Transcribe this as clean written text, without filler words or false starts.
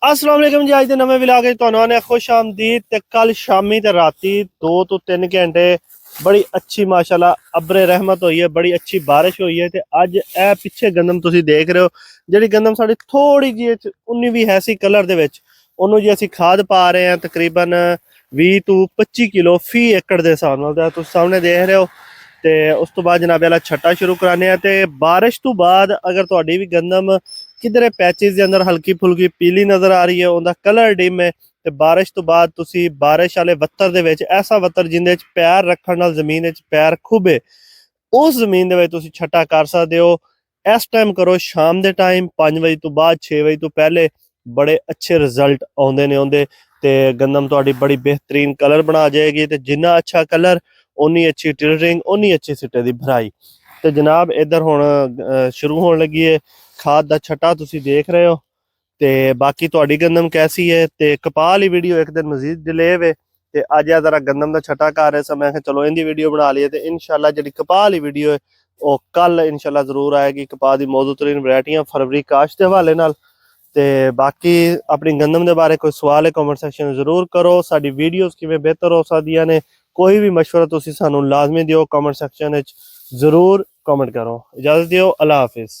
अस्सलाम वालेकुम जी। अज के नवे विलाग ने खुश आमदीद। ते कल शामी ते राती 2 तो 3 घंटे बड़ी अच्छी माशाल्लाह अबरे रहमत हुई है, बड़ी अच्छी बारिश हुई है। ते अज ए पिछे गंदम तुसी देख रहे हो, जिहड़ी गंदम साडी थोड़ी जी उन्नी भी है सी कलर दे विच, ओनू जी असी खाद पा रहे हैं तकरीबन 20 तो 25 किलो फी एकड़ के हिसाब नाल। तुसी सामने देख रहे हो। ते उस तो बाद जनाब वाला छट्टा शुरू कराने। ते बारिश तो बाद अगर तुहाडी भी गंदम किधरे पैचेस के अंदर हल्की फुल्की पीली नज़र आ रही है, उनका कलर डिम है, तो बारिश तो बाद तुसी बारिश वाले वत्तर दे विच ऐसा वत्तर जिंदे च पैर रखण नाल जमीन विच पैर खुबे, उस जमीन दे विच तुसी छट्टा कर सकदे हो। इस टाइम करो, शाम के टाइम 5 बजे तो बाद 6 बजे तो पहले बड़े अच्छे रिजल्ट आउंदे ने उहदे। ते गंदम तुहाडी बड़ी बेहतरीन कलर बना जाएगी। ते जिन्ना अच्छा कलर उन्नी अच्छी टिलरिंग, उन्नी अच्छी सिट्टे दी भराई। तो जनाब इधर हुण शुरू होने लगी है खाद का छट्टा, तुसी देख रहे हो। ते बाकी तुहाडी गंदम कैसी है। ते कपाह वाली वीडियो एक दिन मजीद डिले वे, ते अज जरा गंदम का छट्टा कर रहे थे, मैं चलो इनकी वीडियो बना ली है। ते इंशाल्लाह जी कपाह वाली वीडियो है वो कल इंशाल्लाह जरूर आएगी। कपाह की मौजूद तरीन वैरायटियां फरवरी काश के हवाले नाल। ते बाकी अपनी गंदम के बारे कोई सवाल है कमेंट सेक्शन में जरूर करो। साडी वीडियोस किवें बेहतर हो सकदियां ने, कोई भी मशवरा तुसी सानू लाजमी दियो कमेंट सेक्शन में जरूर कमेंट करो। इजाजत दियो, अल्लाह हाफिज।